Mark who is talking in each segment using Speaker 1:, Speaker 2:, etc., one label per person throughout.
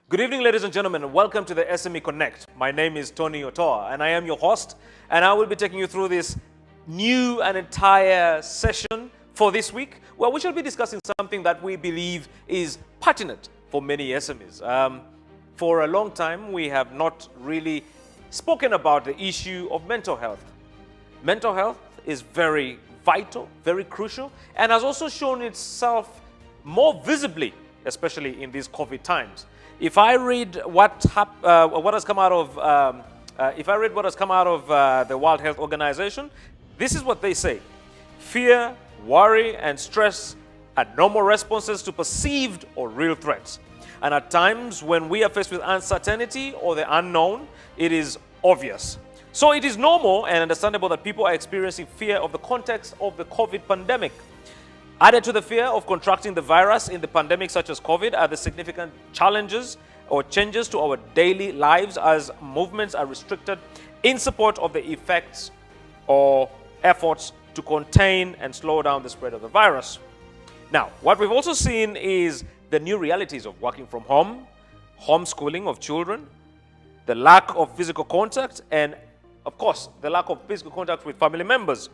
Speaker 1: Good evening, ladies and gentlemen, and welcome to the SME Connect. My name is Tony Otoa, and I am your host, and I will be taking you through this new and entire session for this week, where we shall be discussing something that we believe is pertinent for many SMEs. For a long time, we have not really spoken about the issue of mental health. Mental health is very vital, very crucial, and has also shown itself more visibly, especially in these COVID times. If I read what has come out of the World Health Organization, this is what they say: fear, worry, and stress are normal responses to perceived or real threats. And at times when we are faced with uncertainty or the unknown, it is obvious. So it is normal and understandable that people are experiencing fear of the context of the COVID pandemic. Added to the fear of contracting the virus in the pandemic such as COVID are the significant challenges or changes to our daily lives as movements are restricted in support of the effects or efforts to contain and slow down the spread of the virus. Now, what we've also seen is the new realities of working from home, homeschooling of children, the lack of physical contact, and of course, the lack of physical contact with family members.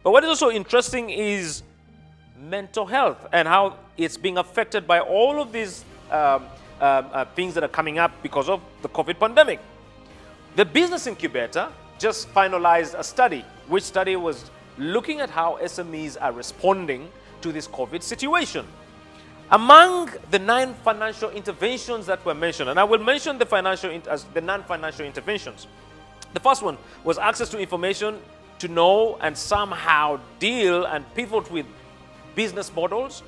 Speaker 1: But what is also interesting is mental health and how it's being affected by all of these things that are coming up because of the COVID pandemic. The Business Incubator just finalized a study, which study was looking at how SMEs are responding to this COVID situation. Among the 9 financial interventions that were mentioned, and I will mention the non-financial interventions. The first one was access to information to know and somehow deal and pivot with business models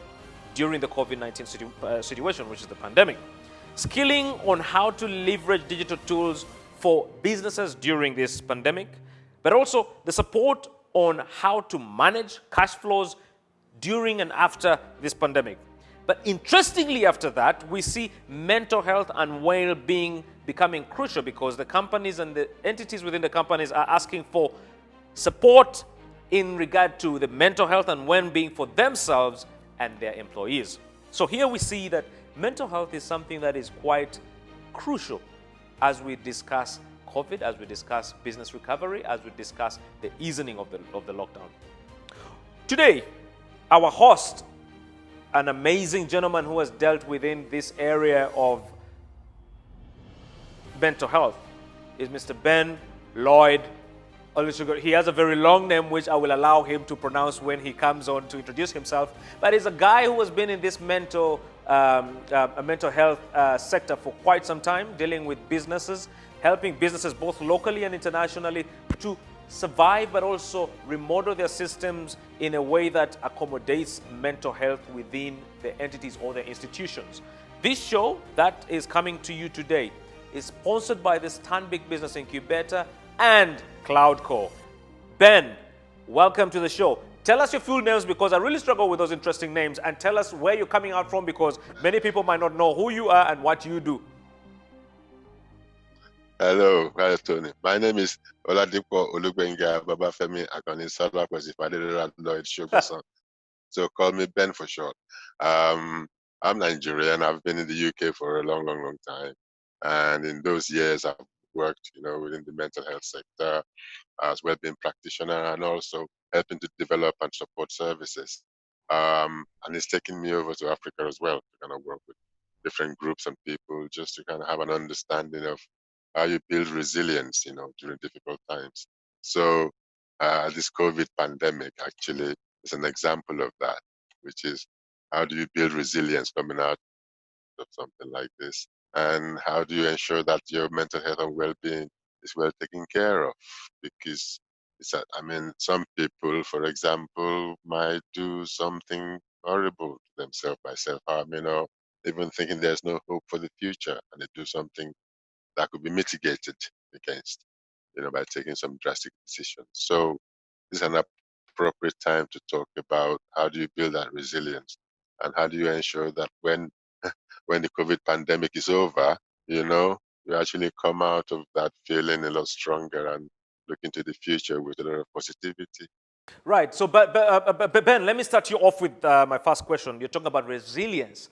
Speaker 1: during the COVID-19 situation, which is the pandemic. Skilling on how to leverage digital tools for businesses during this pandemic, but also the support on how to manage cash flows during and after this pandemic. But interestingly, after that, we see mental health and well-being becoming crucial because the companies and the entities within the companies are asking for support in regard to the mental health and well-being for themselves and their employees. So here we see that mental health is something that is quite crucial as we discuss COVID, as we discuss business recovery, as we discuss the easing of the lockdown. Today, our host, an amazing gentleman who has dealt within this area of mental health, is Mr. Ben Llyod Shogbesan. He has a very long name, which I will allow him to pronounce when he comes on to introduce himself. But he's a guy who has been in this mental health sector for quite some time, dealing with businesses, helping businesses both locally and internationally to survive, but also remodel their systems in a way that accommodates mental health within the entities or the institutions. This show that is coming to you today is sponsored by the Stanbic Business Incubator and Cloudcore. Ben, welcome to the show. Tell us your full names because I really struggle with those interesting names, and tell us where you're coming out from because many people might not know who you are and what you do.
Speaker 2: Hello, hi Tony. My name is Oladipo Olugbenga Babafemi Akoni Salakwesi Ben Llyod Shogbesan. So call me Ben for short. I'm Nigerian. I've been in the UK for a long time. And in those years, I've worked, within the mental health sector as well-being practitioner and also helping to develop and support services. And it's taken me over to Africa as well to kind of work with different groups and people just to kind of have an understanding of how you build resilience, during difficult times. So this COVID pandemic actually is an example of that, which is how do you build resilience coming out of something like this? And how do you ensure that your mental health and well-being is well taken care of? Because some people, for example, might do something horrible to themselves by self-harm, even thinking there's no hope for the future, and they do something that could be mitigated against, by taking some drastic decisions. So this is an appropriate time to talk about how do you build that resilience and how do you ensure that when the COVID pandemic is over, you actually come out of that feeling a lot stronger and look into the future with a lot of positivity.
Speaker 1: Right. So, but Ben, let me start you off with my first question. You're talking about resilience.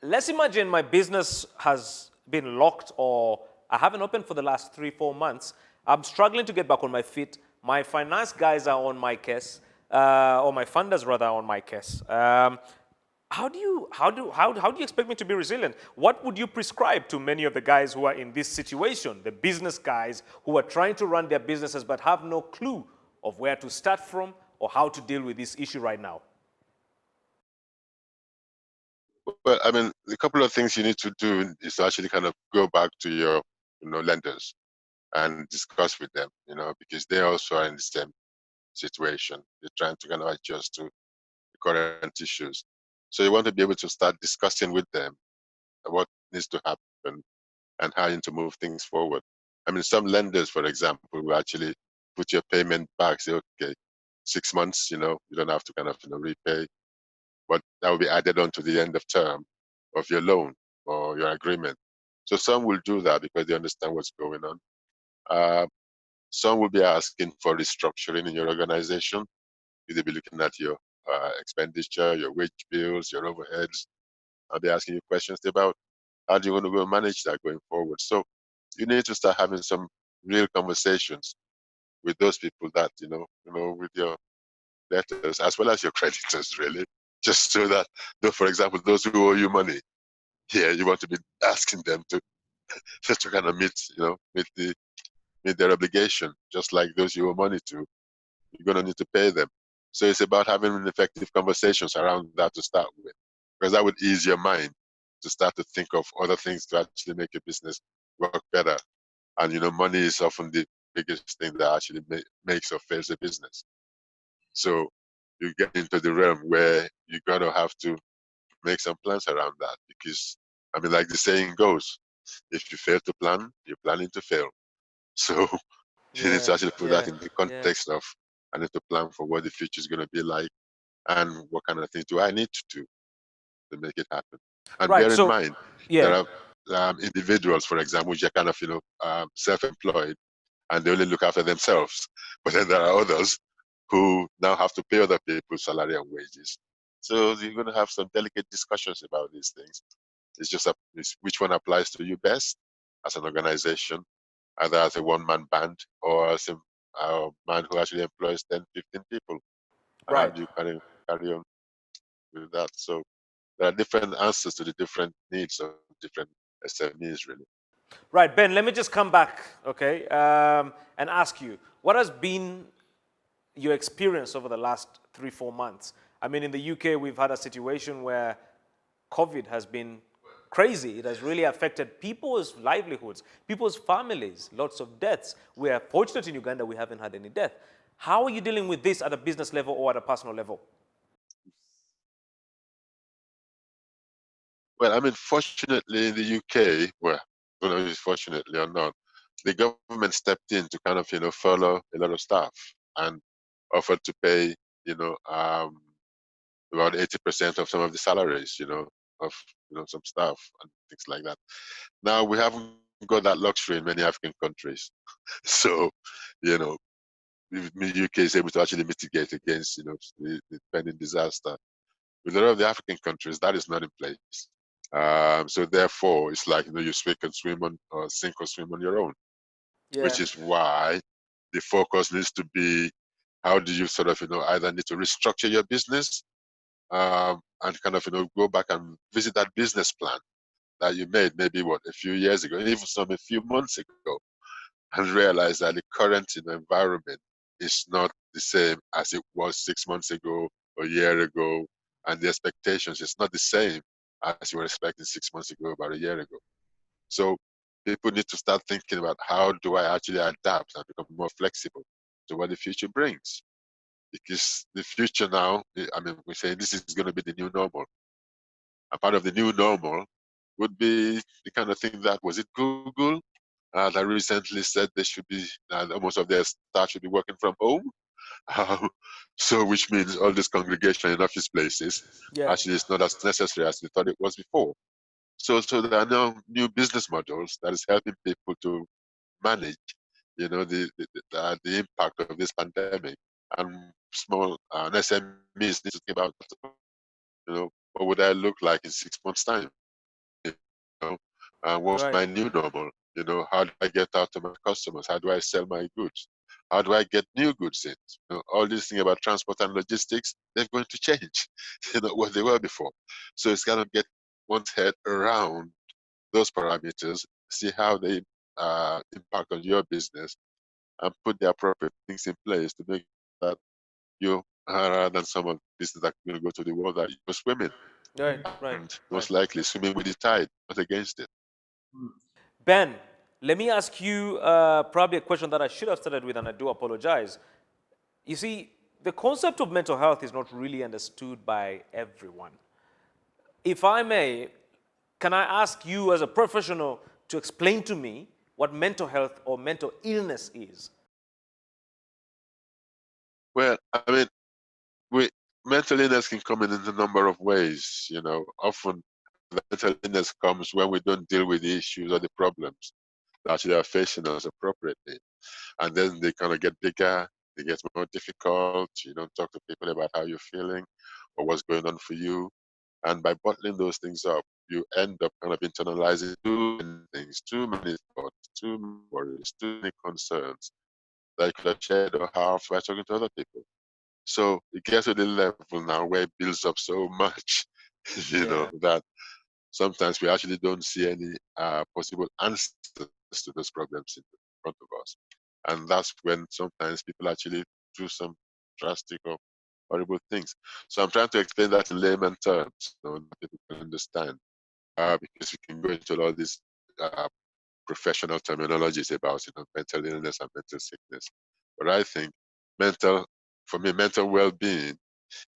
Speaker 1: Let's imagine my business has been locked or I haven't opened for the last 3, 4 months. I'm struggling to get back on my feet. My finance guys are on my case, or my funders rather are on my case. How do you expect me to be resilient? What would you prescribe to many of the guys who are in this situation, the business guys who are trying to run their businesses but have no clue of where to start from or how to deal with this issue right now?
Speaker 2: Well, I mean, a couple of things you need to do is to actually kind of go back to your, lenders and discuss with them, because they also are in the same situation. They're trying to kind of adjust to the current issues. So you want to be able to start discussing with them what needs to happen and how you need to move things forward. I mean, some lenders, for example, will actually put your payment back, say, okay, 6 months, you don't have to kind of, repay, but that will be added on to the end of term of your loan or your agreement. So some will do that because they understand what's going on. Uh, some will be asking for restructuring in your organization. They'll be looking at your expenditure, your wage bills, your overheads. I'll be asking you questions about how do you want to go manage that going forward. So you need to start having some real conversations with those people that, with your debtors as well as your creditors, really. Just so that, for example, those who owe you money, yeah, you want to be asking them to just to kind of meet their obligation, just like those you owe money to. You're going to need to pay them. So it's about having effective conversations around that to start with, because that would ease your mind to start to think of other things to actually make your business work better. And money is often the biggest thing that actually makes or fails a business. So you get into the realm where you're gonna have to make some plans around that, because I mean, like the saying goes, if you fail to plan, you're planning to fail. So you need to
Speaker 1: Yeah,
Speaker 2: actually put that
Speaker 1: yeah,
Speaker 2: in the
Speaker 1: yeah.
Speaker 2: context of I need to plan for what the future is going to be like and what kind of things do I need to do to make it happen. And
Speaker 1: Right.
Speaker 2: bear in
Speaker 1: So,
Speaker 2: mind, there
Speaker 1: yeah,
Speaker 2: are individuals, for example, which are kind of self-employed and they only look after themselves. But then there are others who now have to pay other people's salary and wages. So you're going to have some delicate discussions about these things. It's just it's which one applies to you best as an organization, either as a one-man band or as a man who actually employs 10, 15 people. And how
Speaker 1: right.
Speaker 2: do you carry on with that? So there are different answers to the different needs of different SMEs, really.
Speaker 1: Right, Ben, let me just come back, okay, and ask you, what has been your experience over the last 3, 4 months? I mean, in the UK, we've had a situation where COVID has been crazy. It has really affected people's livelihoods, people's families, lots of deaths. We are fortunate in Uganda we haven't had any death. How are you dealing with this at a business level or at a personal level?
Speaker 2: Well, I mean, fortunately in the UK, well, I don't know if it's fortunately or not, the government stepped in to kind of, furlough a lot of staff and offered to pay, about 80% of some of the salaries, of, some staff and things like that. Now, we haven't got that luxury in many African countries. So, you know, the UK is able to actually mitigate against, the pending disaster. With a lot of the African countries, that is not in place. So therefore, it's like you sink and swim on, or sink or swim on your own, which
Speaker 1: Yeah.
Speaker 2: is why the focus needs to be how do you sort of either need to restructure your business and kind of go back and visit that business plan that you made maybe a few years ago, even some a few months ago, and realize that the current environment is not the same as it was 6 months ago or a year ago, and the expectations is not the same as you were expecting 6 months ago, about a year ago. So people need to start thinking about how do I actually adapt and become more flexible to what the future brings. Because the future now, I mean, we're saying this is going to be the new normal. A part of the new normal would be the kind of thing that was it Google that recently said they should be most of their staff should be working from home. Um, so which means all this congregation in office places
Speaker 1: Yeah.
Speaker 2: actually is not as necessary as they thought it was before. So there are now new business models that is helping people to manage, the impact of this pandemic. And small SMEs need to think about, what would I look like in 6 months' time? What's
Speaker 1: Right.
Speaker 2: my new normal? How do I get out to my customers? How do I sell my goods? How do I get new goods in? All these things about transport and logistics, they're going to change, what they were before. So it's kind of get one's head around those parameters, see how they impact on your business, and put the appropriate things in place to make that you, rather than some of the business that are going to go to the world, that you're swimming,
Speaker 1: Right. Right.
Speaker 2: and
Speaker 1: Right.
Speaker 2: most likely swimming with the tide, not against it.
Speaker 1: Ben, let me ask you probably a question that I should have started with, and I do apologize. You see, the concept of mental health is not really understood by everyone. If I may, can I ask you as a professional to explain to me what mental health or mental illness is?
Speaker 2: Well, I mean, we mental illness can come in a number of ways. Often the mental illness comes when we don't deal with the issues or the problems that actually are facing us appropriately, and then they kind of get bigger. They get more difficult. You don't talk to people about how you're feeling or what's going on for you, and by bottling those things up, you end up kind of internalizing too many things, too many thoughts, too many worries, too many concerns that you could have shared or have by talking to other people. So it gets to the level now where it builds up so much,
Speaker 1: Yeah.
Speaker 2: that sometimes we actually don't see any possible answers to those problems in front of us. And that's when sometimes people actually do some drastic or horrible things. So I'm trying to explain that in layman terms, that people can understand, because we can go into all these uh, professional terminologies about mental illness and mental sickness. But I think mental, for me, mental well-being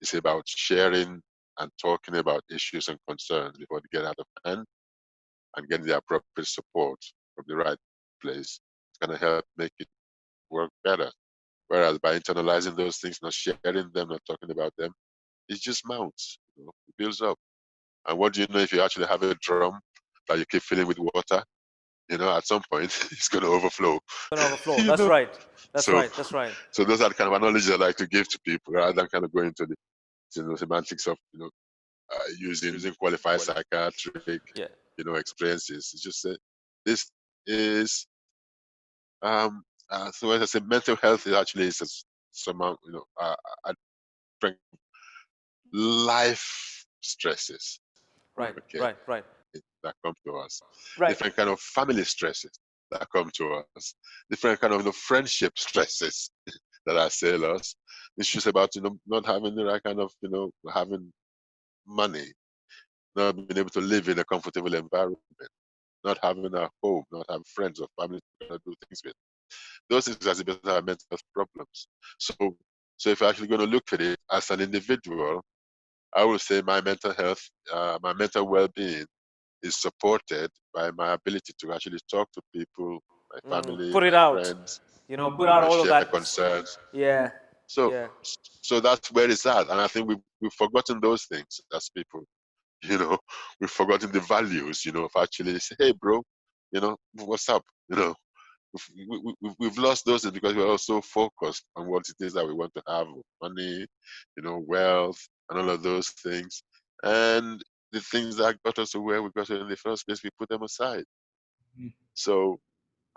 Speaker 2: is about sharing and talking about issues and concerns before they get out of hand, and getting the appropriate support from the right place. It's going to help make it work better. Whereas by internalizing those things, not sharing them, not talking about them, it just mounts, it builds up. And what do you know, if you actually have a drum that you keep filling with water, at some point it's going to overflow.
Speaker 1: Gonna overflow.
Speaker 2: you
Speaker 1: That's
Speaker 2: know.
Speaker 1: right. That's
Speaker 2: So,
Speaker 1: right. That's right.
Speaker 2: so those are the kind of analogies I like to give to people, rather than kind of going into the semantics of using qualified psychiatric
Speaker 1: Yeah.
Speaker 2: experiences. It's just that this is so as I say, mental health is actually some a different life stresses,
Speaker 1: Right.
Speaker 2: okay,
Speaker 1: Right. Right.
Speaker 2: that come to us,
Speaker 1: Right.
Speaker 2: different kind of family stresses that come to us, different kind of friendship stresses that assail us. It's just about not having the right kind of having money, not being able to live in a comfortable environment, not having a home, not having friends or family to do things with. Those things are the better mental health problems. So, so if you're actually going to look at it as an individual, I would say my mental health, my mental well-being is supported by my ability to actually talk to people, my family,
Speaker 1: Put it
Speaker 2: my
Speaker 1: out.
Speaker 2: friends,
Speaker 1: Put out all of
Speaker 2: share
Speaker 1: that.
Speaker 2: concerns.
Speaker 1: Yeah.
Speaker 2: So,
Speaker 1: Yeah.
Speaker 2: so that's where it's at. And I think we've forgotten those things as people. You know, we've forgotten the values. Of actually say, hey, bro, what's up? We've lost those because we're also focused on what it is that we want to have: money, wealth, and all of those things. And the things that got us to where we got to in the first place, we put them aside. So,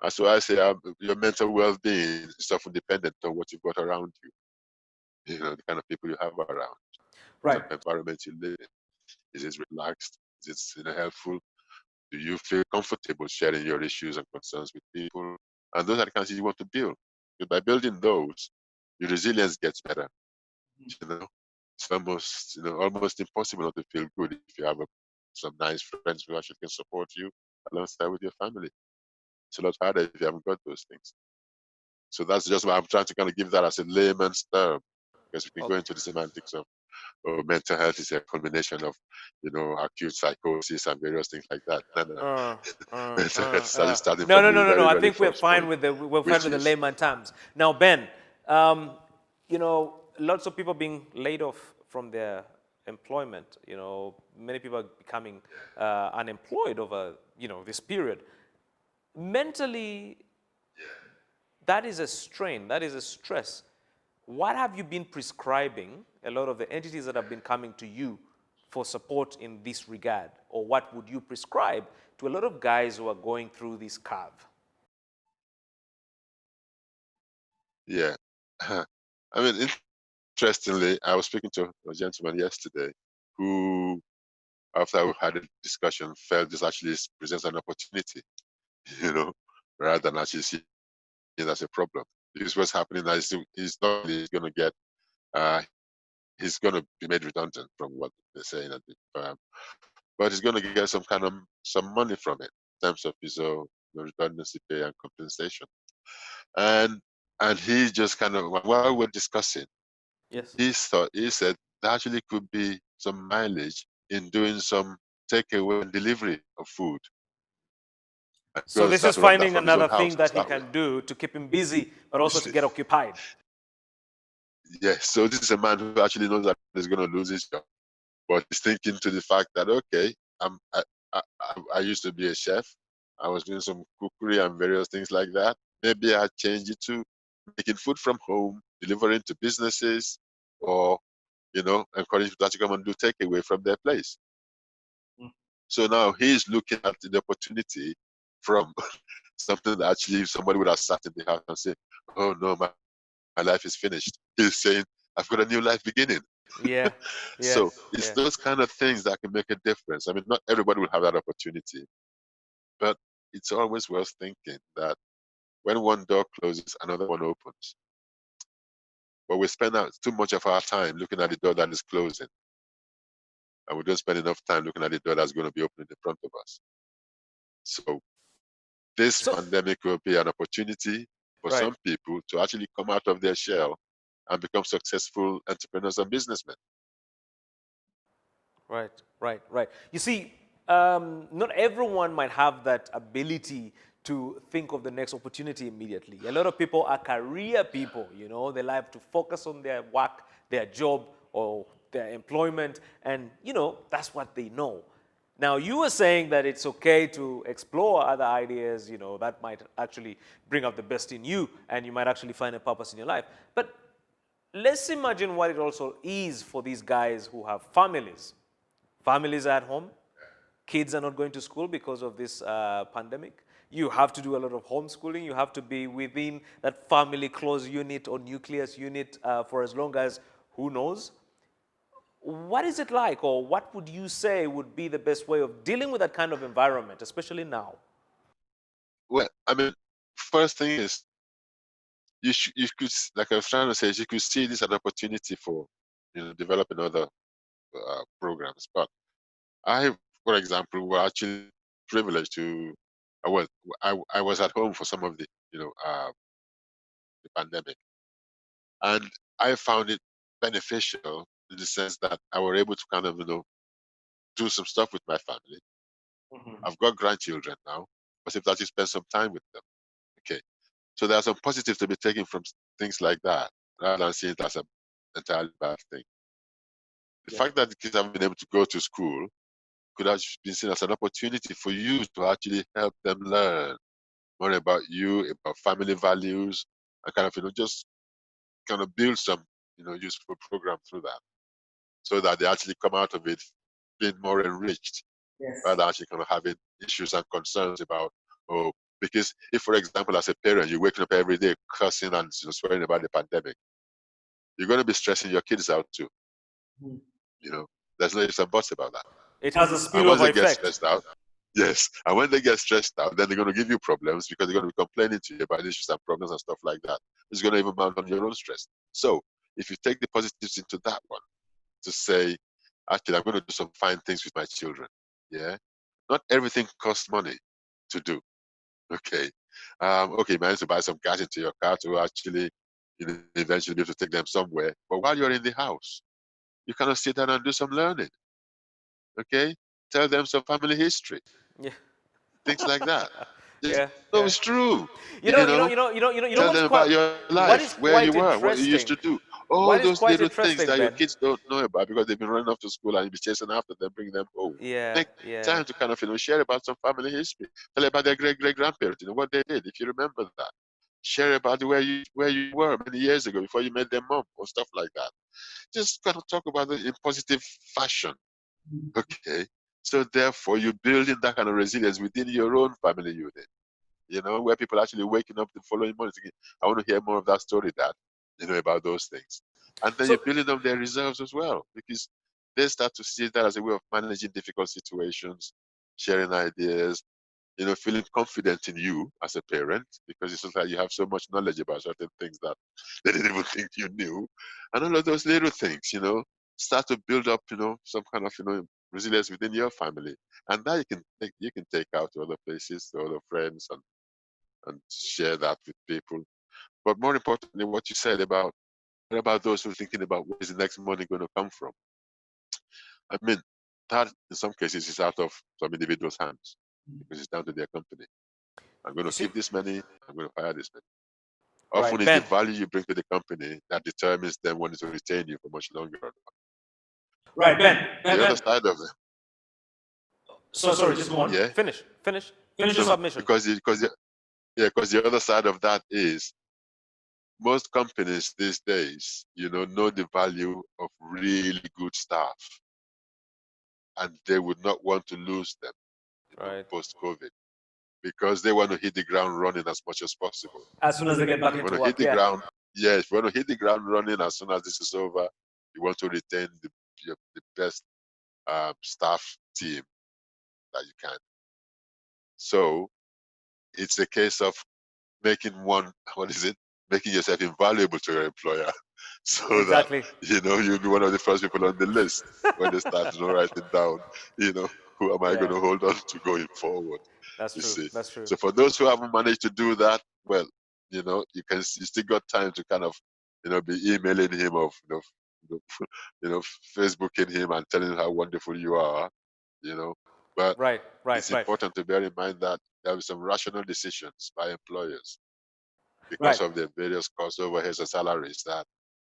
Speaker 2: so I say, your mental well-being is often dependent on what you've got around you. The kind of people you have around, the
Speaker 1: Right.
Speaker 2: kind of environment you live in. Is it relaxed? Is it helpful? Do you feel comfortable sharing your issues and concerns with people? And those are the kinds you want to build. Because by building those, your resilience gets better. You know, it's almost impossible not to feel good if you have some nice friends who actually can support you alongside with your family. It's a lot harder if you haven't got those things. So that's just why I'm trying to kind of give that as a layman's term, because we can go
Speaker 1: Okay.
Speaker 2: into the semantics of mental health is a combination of, acute psychosis and various things like that. No, no, no. Mental health is actually starting
Speaker 1: No,
Speaker 2: from
Speaker 1: no,
Speaker 2: the
Speaker 1: no, no, no.
Speaker 2: very,
Speaker 1: I
Speaker 2: very
Speaker 1: think
Speaker 2: first point,
Speaker 1: we're fine
Speaker 2: which
Speaker 1: with the
Speaker 2: is,
Speaker 1: layman terms. Now, Ben, lots of people being laid off from their employment. Many people are becoming unemployed over this period. Mentally, that is a strain. That is a stress. What have you been prescribing a lot of the entities that have been coming to you for support in this regard? Or what would you prescribe to a lot of guys who are going through this curve?
Speaker 2: Yeah. I mean, interestingly, I was speaking to a gentleman yesterday who, after we had a discussion, felt this actually presents an opportunity, you know, rather than actually seeing it as a problem. Because what's happening now is he's not really going to get, he's going to be made redundant from what they're saying at the firm, but he's going to get some money from it in terms of his redundancy pay and compensation. And he just kind of, while we're discussing,
Speaker 1: Yes.
Speaker 2: he said there actually could be some mileage in doing some takeaway and delivery of food. And
Speaker 1: So
Speaker 2: he'll
Speaker 1: this
Speaker 2: start
Speaker 1: is
Speaker 2: to run that
Speaker 1: finding
Speaker 2: from his own
Speaker 1: another
Speaker 2: house
Speaker 1: thing
Speaker 2: to
Speaker 1: that he
Speaker 2: start with.
Speaker 1: can do to keep him busy, but also to get occupied.
Speaker 2: Yes, so this is a man who actually knows that he's going to lose his job, but he's thinking to the fact that, okay, I used to be a chef. I was doing some cookery and various things like that. Maybe I change it to making food from home, delivering to businesses, or encourage people to come and do takeaway from their place.
Speaker 1: Mm.
Speaker 2: So now he's looking at the opportunity from something that actually somebody would have sat in the house and say, "Oh no, my life is finished." He's saying, "I've got a new life beginning."
Speaker 1: Yeah.
Speaker 2: So
Speaker 1: Yes.
Speaker 2: it's
Speaker 1: Yeah.
Speaker 2: those kind of things that can make a difference. I mean, not everybody will have that opportunity, but it's always worth thinking that when one door closes, another one opens. But we spend out too much of our time looking at the door that is closing, and we don't spend enough time looking at the door that's going to be opening in front of us. So this
Speaker 1: So
Speaker 2: pandemic will be an opportunity for
Speaker 1: right.
Speaker 2: some people to actually come out of their shell and become successful entrepreneurs and businessmen.
Speaker 1: Right, right, right. You see, not everyone might have that ability to think of the next opportunity immediately. A lot of people are career people, they like to focus on their work, their job, or their employment, and, that's what they know. Now, you were saying that it's okay to explore other ideas, that might actually bring out the best in you, and you might actually find a purpose in your life. But let's imagine what it also is for these guys who have families. Families are at home. Kids are not going to school because of this pandemic. You have to do a lot of homeschooling. You have to be within that family close unit or nucleus unit for as long as who knows. What is it like, or what would you say would be the best way of dealing with that kind of environment, especially now?
Speaker 2: Well, I mean, first thing is you could, like I was trying to say, you could see this as an opportunity for developing other programs. But I, for example, were actually privileged to. I was at home for some of the pandemic, and I found it beneficial in the sense that I were able to kind of do some stuff with my family.
Speaker 1: Mhm.
Speaker 2: I've got grandchildren now, but if that you spend some time with them, okay. So there are some positives to be taken from things like that, rather than seeing it as an entirely bad thing. The
Speaker 1: Yeah.
Speaker 2: fact that the kids haven't been able to go to school could have been seen as an opportunity for you to actually help them learn more about you, about family values, and kind of just kind of build some useful program through that, so that they actually come out of it being more enriched,
Speaker 1: Yes.
Speaker 2: rather than actually kind of having issues and concerns about, oh, because if, for example, as a parent, you're waking up every day cussing and swearing about the pandemic, you're going to be stressing your kids out too.
Speaker 1: Mhm.
Speaker 2: You know, there's no ifs and buts about that.
Speaker 1: It has a
Speaker 2: And once
Speaker 1: spillover
Speaker 2: they get
Speaker 1: effect.
Speaker 2: stressed out, yes, and when they get stressed out, then they're going to give you problems because they're going to be complaining to you about issues and problems and stuff like that. It's going to even mount on your own stress. So if you take the positives into that one, to say, actually, I'm going to do some fine things with my children. Yeah, not everything costs money to do. Okay, okay, you manage to buy some gas into your car to actually, eventually be able to take them somewhere. But while you're in the house, you cannot sit down and do some learning. Okay, tell them some family history,
Speaker 1: Yeah.
Speaker 2: things like that. Just,
Speaker 1: Yeah.
Speaker 2: no,
Speaker 1: Yeah.
Speaker 2: it's true.
Speaker 1: You
Speaker 2: You
Speaker 1: know, you know,
Speaker 2: know,
Speaker 1: you know, you know, you know, you know
Speaker 2: tell
Speaker 1: what's
Speaker 2: them
Speaker 1: quite
Speaker 2: about your
Speaker 1: what
Speaker 2: life,
Speaker 1: is
Speaker 2: where you
Speaker 1: quite
Speaker 2: were, what you used
Speaker 1: interesting.
Speaker 2: to do, all
Speaker 1: What is
Speaker 2: those
Speaker 1: quite
Speaker 2: little things
Speaker 1: interesting,
Speaker 2: that your
Speaker 1: Ben?
Speaker 2: kids don't know about because they've been running off to school and you'll be chasing after them, bring them home.
Speaker 1: Yeah,
Speaker 2: Make
Speaker 1: yeah.
Speaker 2: time to kind of share about some family history. Tell about their great grandparents, what they did, if you remember that. Share about where you were many years ago before you met their mom or stuff like that. Just kind of talk about it in positive fashion. Okay. So therefore, you build in that kind of resilience within your own family unit, where people actually waking up the following morning thinking, I want to hear more of that story, Dad, about those things. And then you're
Speaker 1: So,
Speaker 2: building up their reserves as well, because they start to see that as a way of managing difficult situations, sharing ideas, feeling confident in you as a parent, because it's just like you have so much knowledge about certain things that they didn't even think you knew. And all of those little things, start to build up, some kind of, resilience within your family. And that you can take out to other places, to other friends, and share that with people. But more importantly, what you said about what about those who are thinking about where is the next money going to come from? I mean, that in some cases is out of some individuals' hands because it's down to their company. I'm going
Speaker 1: you
Speaker 2: to
Speaker 1: see,
Speaker 2: keep this money. I'm going to fire this money. Often
Speaker 1: right,
Speaker 2: it's the
Speaker 1: Ben.
Speaker 2: value you bring to the company that determines them wanting to retain you for much longer.
Speaker 1: Right, Ben.
Speaker 2: The other side of it,
Speaker 1: So sorry, just go on.
Speaker 2: yeah,
Speaker 1: Finish your
Speaker 2: no,
Speaker 1: submission.
Speaker 2: because the other side of that is most companies these days, know the value of really good staff, and they would not want to lose them,
Speaker 1: Right.
Speaker 2: post COVID, because they want to hit the ground running as much as possible.
Speaker 1: As soon as they get back
Speaker 2: You
Speaker 1: into
Speaker 2: want to hit
Speaker 1: work,
Speaker 2: the
Speaker 1: yeah.
Speaker 2: ground, yes, you want to hit the ground running as soon as this is over. You want to retain the best staff team that you can. So it's a case of making what is it? Making yourself invaluable to your employer, so that
Speaker 1: Exactly.
Speaker 2: you'll be one of the first people on the list when they start writing down, who am I going
Speaker 1: Yeah,
Speaker 2: to hold on to going forward?
Speaker 1: that's
Speaker 2: You
Speaker 1: true.
Speaker 2: see.
Speaker 1: That's true.
Speaker 2: So for those who haven't managed to do that, well, you still got time to kind of, be emailing him, or Facebooking him and telling him how wonderful you are, you know. But
Speaker 1: Right, right,
Speaker 2: it's
Speaker 1: right,
Speaker 2: important to bear in mind that there will be some rational decisions by employers because
Speaker 1: right,
Speaker 2: of the various cost overheads and salaries that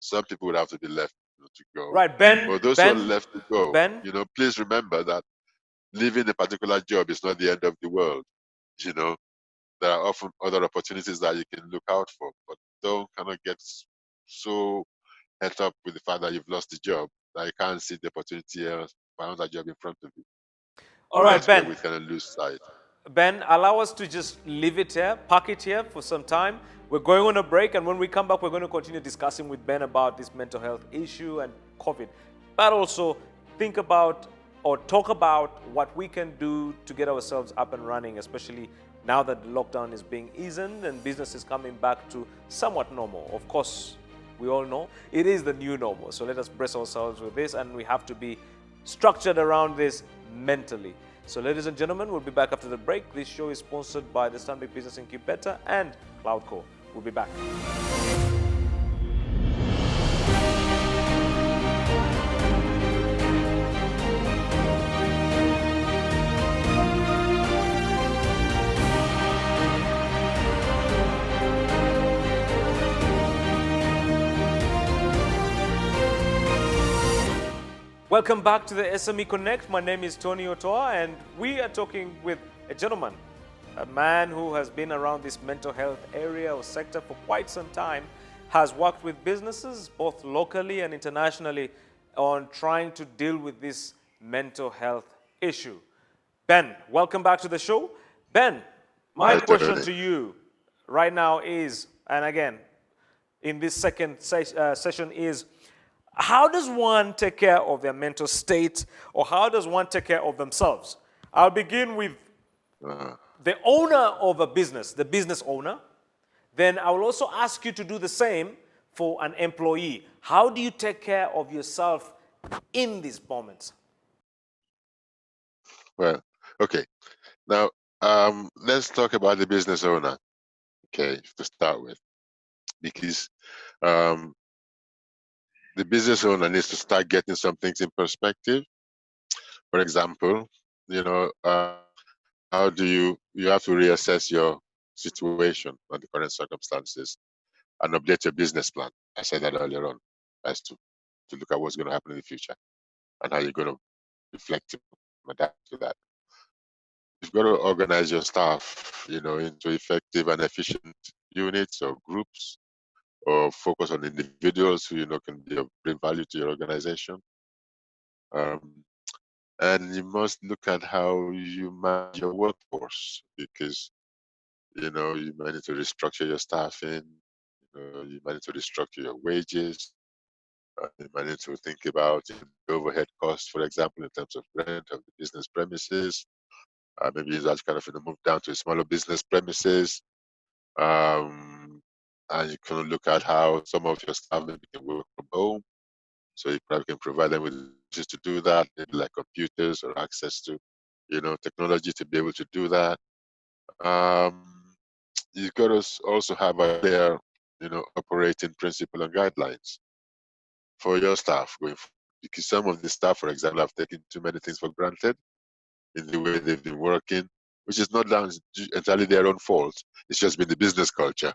Speaker 2: some people would have to be left, to go.
Speaker 1: right. Ben,
Speaker 2: But those who are
Speaker 1: Ben,
Speaker 2: left to go,
Speaker 1: Ben.
Speaker 2: please remember that leaving a particular job is not the end of the world. You know, there are often other opportunities that you can look out for, but don't kind of get so head up with the fact that you've lost the job that you can't see the opportunity for another job in front of you.
Speaker 1: All right,
Speaker 2: That's where
Speaker 1: Ben.
Speaker 2: we kind of lose sight.
Speaker 1: Ben, allow us to just leave it here, park it here for some time. We're going on a break, and when we come back, we're going to continue discussing with Ben about this mental health issue and COVID, but also think about or talk about what we can do to get ourselves up and running, especially now that the lockdown is being eased and business is coming back to somewhat normal. Of course, we all know it is the new normal, so let us brace ourselves with this, and we have to be structured around this mentally. So ladies and gentlemen, we'll be back after the break. This show is sponsored by the Stanbic Business Incubator and Cloudco. We'll be back. Welcome back to the SME Connect. My name is Tony Otoa, and we are talking with a gentleman, a man who has been around this mental health area or sector for quite some time, has worked with businesses both locally and internationally on trying to deal with this mental health issue. Ben, welcome back to the show. Ben, my
Speaker 2: Hi,
Speaker 1: question
Speaker 2: Tony.
Speaker 1: to you right now is, and again, in this second session is, how does one take care of their mental state, or how does one take care of themselves? I'll begin with
Speaker 2: Uh,
Speaker 1: the owner of a business, the business owner. Then I will also ask you to do the same for an employee. How do you take care of yourself in these moments?
Speaker 2: well, okay. Now, let's talk about the business owner, okay, to start with, because um, the business owner needs to start getting some things in perspective. For example, how do you have to reassess your situation or the current circumstances and update your business plan? I said that earlier on, as to look at what's going to happen in the future and how you're going to reflect and adapt to that. You've got to organize your staff, into effective and efficient units or groups, or focus on individuals who can bring value to your organization. Um, And you must look at how you manage your workforce, because you might need to restructure your staffing. You might need to restructure your wages. You might need to think about the overhead costs, for example, in terms of rent of the business premises. Maybe you just kind of move down to a smaller business premises. Um, and you can look at how some of your staff maybe can work from home. So you probably can provide them with just to do that, maybe like computers or access to, technology to be able to do that. You've got to also have a clear, operating principle and guidelines for your staff going forward. Because some of the staff, for example, have taken too many things for granted in the way they've been working, which is not down entirely their own fault. It's just been the business culture,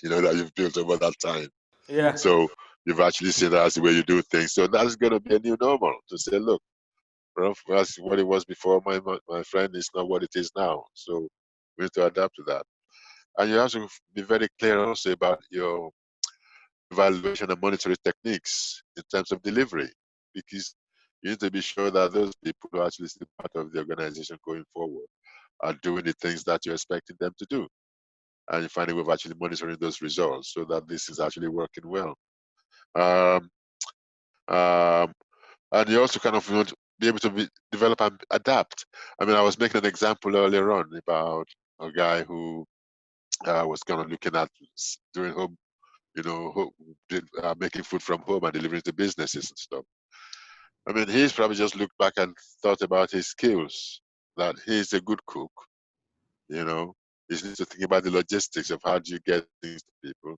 Speaker 2: that you've built over that time.
Speaker 1: Yeah.
Speaker 2: So you've actually seen that as the way you do things. So that's going to be a new normal to say, look, that's what it was before, my friend, is not what it is now. So we need to adapt to that. And you have to be very clear also about your evaluation and monitoring techniques in terms of delivery, because you need to be sure that those people who are actually still part of the organization going forward are doing the things that you're expecting them to do. And you find a way of actually monitoring those results so that this is actually working well. Um, um, and you also kind of want to be able to develop and adapt. I mean, I was making an example earlier on about a guy who was kind of looking at doing home, making food from home and delivering to businesses and stuff. I mean, he's probably just looked back and thought about his skills, that he's a good cook, you know. He needs to think about the logistics of how do you get things to people.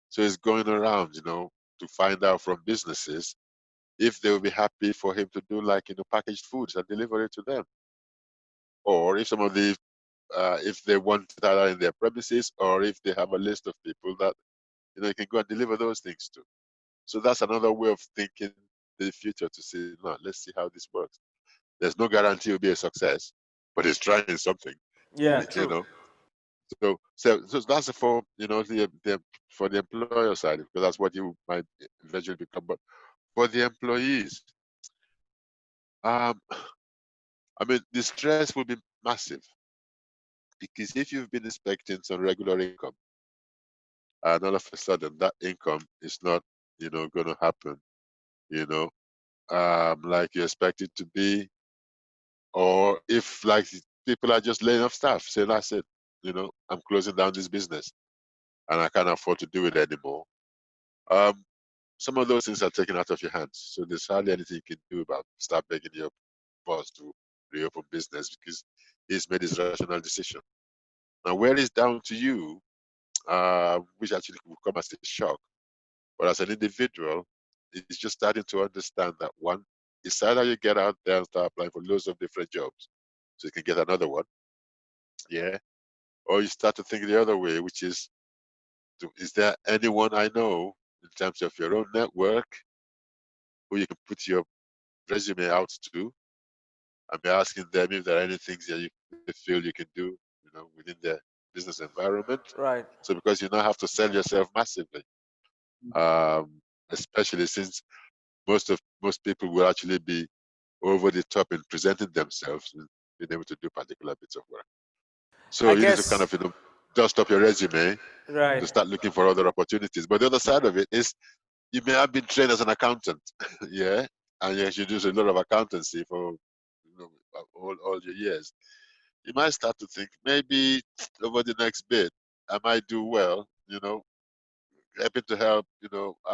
Speaker 2: So he's going around, to find out from businesses if they will be happy for him to do like, packaged foods and deliver it to them. Or if some of the, if they want it either in their premises, or if they have a list of people that, you can go and deliver those things to. So that's another way of thinking the future, to say, no, let's see how this works. There's no guarantee it'll be a success, but it's trying something,
Speaker 1: Yeah,
Speaker 2: you
Speaker 1: true.
Speaker 2: know. So that's for for the employer side, because that's what you might eventually become. But for the employees, um, I mean, the stress will be massive, because if you've been expecting some regular income, and all of a sudden that income is not, going to happen, you know, like you expect it to be, or if like people are just laying off staff, say that's it, I'm closing down this business and I can't afford to do it anymore. Um, some of those things are taken out of your hands, so there's hardly anything you can do about start begging your boss to reopen business, because he's made his rational decision. Now, where it's down to you, which actually will come as a shock, but as an individual, it's just starting to understand that one, it's either you get out there and start applying for loads of different jobs so you can get another one, yeah, or you start to think the other way, which is, is there anyone I know in terms of your own network who you can put your resume out to and be asking them if there are any things that you feel you can do, within the business environment.
Speaker 1: Right.
Speaker 2: So because you now have to sell yourself massively, um, especially since most people will actually be over the top in presenting themselves and being able to do particular bits of work. So
Speaker 1: I
Speaker 2: you need to kind
Speaker 1: guess,
Speaker 2: of dust up your resume
Speaker 1: right.
Speaker 2: to start looking for other opportunities. But the other side of it is you may have been trained as an accountant, yeah, and yes, you do a lot of accountancy for all your years. You might start to think maybe over the next bit I might do well, helping to help,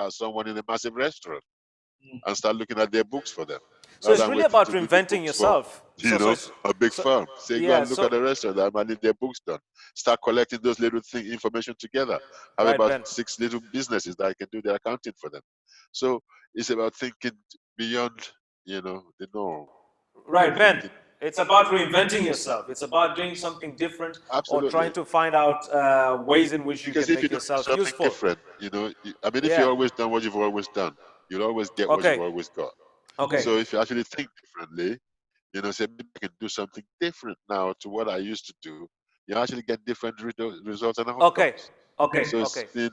Speaker 2: someone in a massive restaurant, and start looking at their books for them,
Speaker 1: So
Speaker 2: rather
Speaker 1: it's
Speaker 2: than
Speaker 1: really
Speaker 2: waiting
Speaker 1: about
Speaker 2: to do the
Speaker 1: reinventing
Speaker 2: books for,
Speaker 1: yourself. So, so it's,
Speaker 2: a big
Speaker 1: so,
Speaker 2: firm. Say, go
Speaker 1: yeah,
Speaker 2: and look at
Speaker 1: so,
Speaker 2: the restaurant that might need their books done. Start collecting those little information together. Have
Speaker 1: right,
Speaker 2: about
Speaker 1: Ben.
Speaker 2: 6 little businesses that can do their accounting for them. So it's about thinking beyond, the norm.
Speaker 1: Right, Ben.
Speaker 2: Thinking
Speaker 1: It's about reinventing yourself. It's about doing something different or trying
Speaker 2: absolutely.
Speaker 1: to find out ways in which you
Speaker 2: Because
Speaker 1: can
Speaker 2: if you
Speaker 1: make
Speaker 2: don't do
Speaker 1: yourself
Speaker 2: something
Speaker 1: useful.
Speaker 2: different, I mean, if you've
Speaker 1: Yeah.
Speaker 2: always done what you've always done, you'll always get what you've
Speaker 1: Okay.
Speaker 2: always got.
Speaker 1: Okay.
Speaker 2: So if you actually think differently, say maybe I can do something different now to what I used to do, you actually get different results and
Speaker 1: Okay.
Speaker 2: outcomes.
Speaker 1: Okay.
Speaker 2: So it's
Speaker 1: Okay.
Speaker 2: been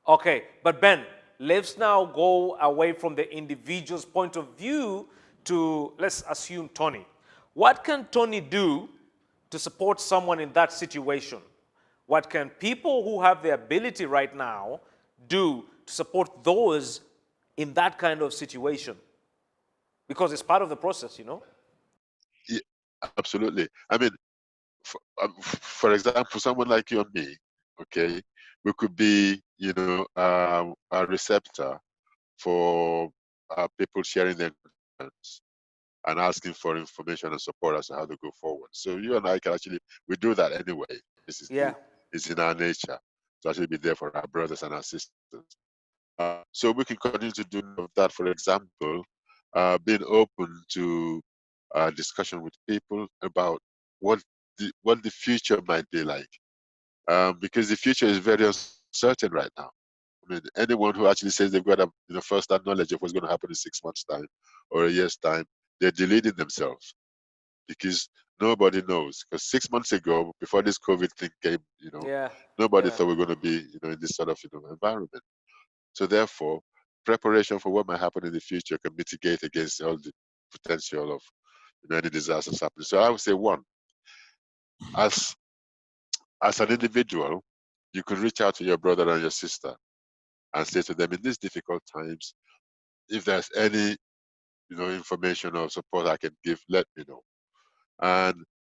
Speaker 1: Okay. But Ben, let's now go away from the individual's point of view to, let's assume, Tony. What can Tony do to support someone in that situation? What can people who have the ability right now do to support those in that kind of situation? Because it's part of the process, you know?
Speaker 2: Yeah, absolutely. I mean, for example, someone like you and me, okay, we could be, a receptor for people sharing their concerns and asking for information and support as to how to go forward. So you and I can actually, we do that anyway. This is
Speaker 1: Yeah.
Speaker 2: it's in our nature to actually be there for our brothers and our sisters. So we can continue to do that. For example, being open to discussion with people about what the future might be like, because the future is very uncertain right now. I mean, anyone who actually says they've got a first-hand knowledge of what's going to happen in 6 months' time or a year's time, they're deluding themselves, because nobody knows. Because 6 months ago, before this COVID thing came,
Speaker 1: Yeah.
Speaker 2: nobody
Speaker 1: Yeah.
Speaker 2: thought we are going to be, in this sort of environment. So therefore, preparation for what might happen in the future can mitigate against all the potential of any disasters happening. So I would say, one, as an individual, you could reach out to your brother and your sister and say to them, in these difficult times, if there's any information or support I can give, let me know.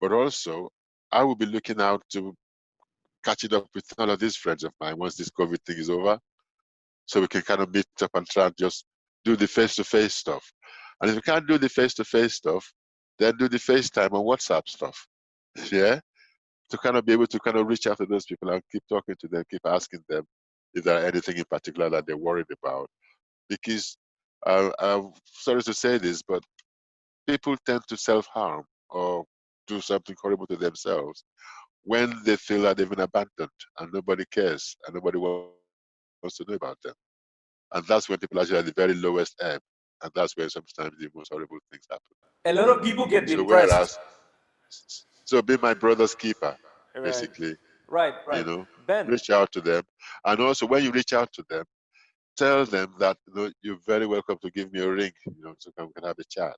Speaker 2: But also, I will be looking out to catching up with all of these friends of mine once this COVID thing is over, so we can kind of meet up and try and just do the face-to-face stuff. And if we can't do the face-to-face stuff, then do the FaceTime and WhatsApp stuff. Yeah, to kind of be able to kind of reach out to those people and keep talking to them, keep asking them if there are anything in particular that they're worried about. Because I'm sorry to say this, but people tend to self-harm or do something horrible to themselves when they feel that they've been abandoned and nobody cares and nobody wants to know about them. And that's when people are actually at the very lowest ebb. And that's where sometimes the most horrible things happen.
Speaker 1: A lot of people get
Speaker 2: So
Speaker 1: depressed.
Speaker 2: whereas, so be my brother's keeper,
Speaker 1: Right.
Speaker 2: basically,
Speaker 1: Right.
Speaker 2: you
Speaker 1: Right.
Speaker 2: know,
Speaker 1: Ben.
Speaker 2: reach out to them. And also when you reach out to them, tell them that you're very welcome to give me a ring, so we can have a chat.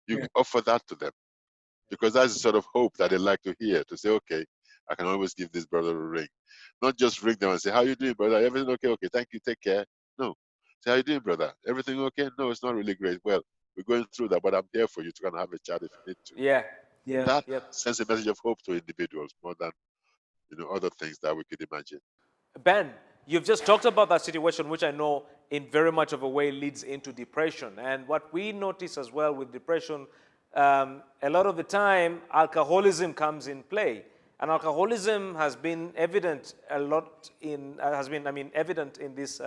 Speaker 2: You offer that to them, because that's the sort of hope that they like to hear, to say, okay, I can always give this brother a ring. Not just ring them and say, how you doing, brother? Everything okay? Okay, thank you, take care. No. Say, how you doing, brother? Everything okay? No, it's not really great. Well, we're going through that, but I'm here for you to kind of have a chat if you need to.
Speaker 1: Yeah. Yeah.
Speaker 2: That
Speaker 1: Yep.
Speaker 2: sends a message of hope to individuals more than other things that we could imagine.
Speaker 1: Ben, you've just talked about that situation, which I know in very much of a way leads into depression. And what we notice as well with depression, a lot of the time, alcoholism comes in play. And alcoholism has been evident a lot evident in this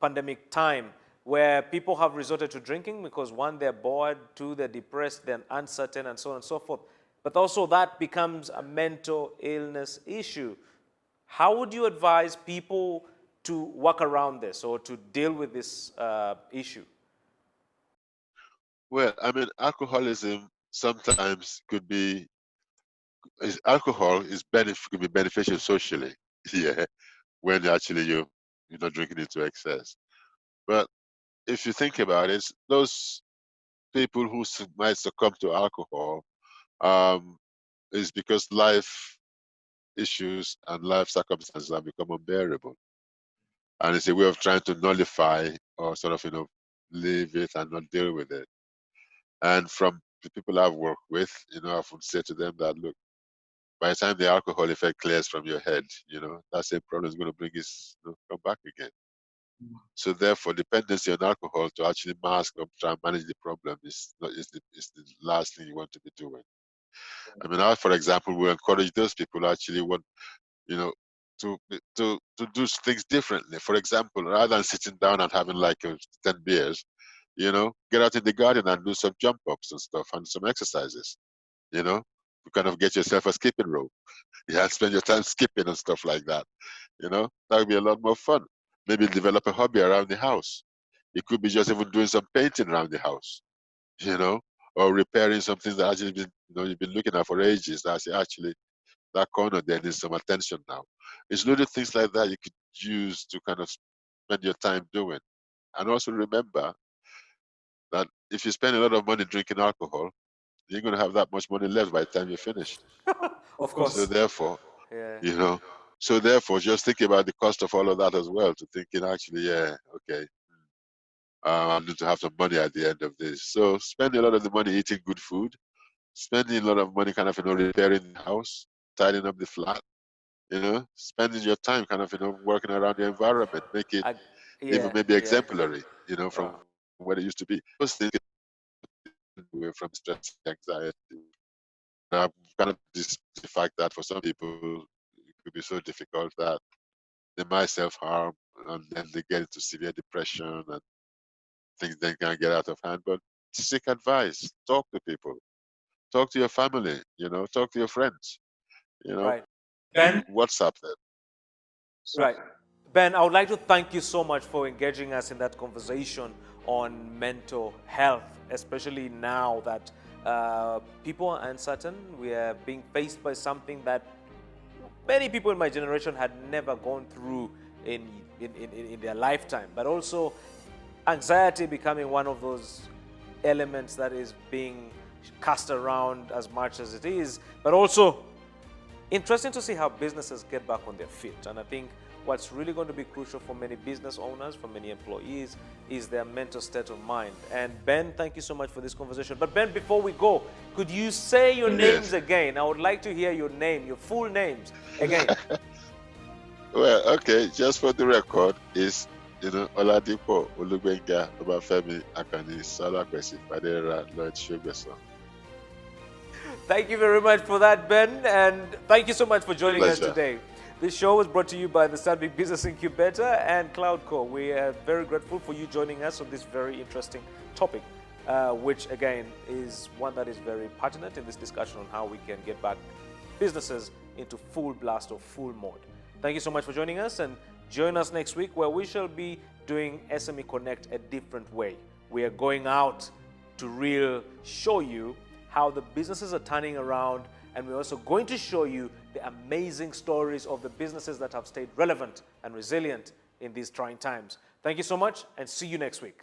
Speaker 1: pandemic time, where people have resorted to drinking because one, they're bored, two, they're depressed, they're uncertain, and so on and so forth. But also that becomes a mental illness issue. How would you advise people to work around this or to deal with this issue?
Speaker 2: Well, I mean, alcoholism sometimes alcohol could be beneficial socially, yeah, when actually you're not drinking it to excess. But if you think about it, those people who might succumb to alcohol um, is because life issues and life circumstances have become unbearable. And it's a way of trying to nullify or sort of, leave it and not deal with it. And from the people I've worked with, I often say to them that, look, by the time the alcohol effect clears from your head, that same problem is going to bring us, come back again. So therefore, dependency on alcohol to actually mask or try and manage the problem is not is the last thing you want to be doing. I mean, I, for example, will encourage those people who actually want, you know, to do things differently. For example, rather than sitting down and having like 10 beers, get out in the garden and do some jump ups and stuff and some exercises. To kind of get yourself a skipping rope. Yeah, spend your time skipping and stuff like that. That would be a lot more fun. Maybe develop a hobby around the house. It could be just even doing some painting around the house, or repairing something that actually been, you've been looking at for ages. That's actually that corner there needs some attention now. It's little things like that you could use to kind of spend your time doing. And also remember that if you spend a lot of money drinking alcohol, you're going to have that much money left by the time you finish.
Speaker 1: Of
Speaker 2: So
Speaker 1: course.
Speaker 2: therefore,
Speaker 1: Yeah.
Speaker 2: you know, so therefore, just think about the cost of all of that as well. To thinking, actually, yeah, okay, I need to have some money at the end of this. So spending a lot of the money eating good food, spending a lot of money kind of, repairing the house, tidying up the flat, spending your time kind of, working around the environment, make it
Speaker 1: I,
Speaker 2: even
Speaker 1: yeah,
Speaker 2: maybe
Speaker 1: yeah.
Speaker 2: exemplary, from
Speaker 1: Wow.
Speaker 2: what it used to be. Those things get away from stress, anxiety. And I've kind of the fact that for some people, it could be so difficult that they might self-harm and then they get into severe depression and things then can get out of hand. But seek advice, talk to people, talk to your family, talk to your friends, you know,
Speaker 1: Right. Ben?
Speaker 2: WhatsApp them.
Speaker 1: Right. Ben, I would like to thank you so much for engaging us in that conversation on mental health, especially now that people are uncertain. We are being faced by something that many people in my generation had never gone through in their lifetime, but also anxiety becoming one of those elements that is being cast around as much as it is, but also interesting to see how businesses get back on their feet. And I think what's really going to be crucial for many business owners, for many employees, is their mental state of mind. And Ben, thank you so much for this conversation. But Ben, before we go, could you say your names again? I would like to hear your name, your full names again.
Speaker 2: Well, okay, just for the record, is Oladipo Olugbenga Obafemi Akani Salakwesi Fadera Llyod Shogbesan.
Speaker 1: Thank you very much for that, Ben, and thank you so much for joining us
Speaker 2: Pleasure.
Speaker 1: today. This show was brought to you by the Stanbic Business Incubator and CloudCo. We are very grateful for you joining us on this very interesting topic, which again is one that is very pertinent in this discussion on how we can get back businesses into full blast or full mode. Thank you so much for joining us, and join us next week where we shall be doing SME Connect a different way. We are going out to show you how the businesses are turning around, and we're also going to show you the amazing stories of the businesses that have stayed relevant and resilient in these trying times. Thank you so much, and see you next week.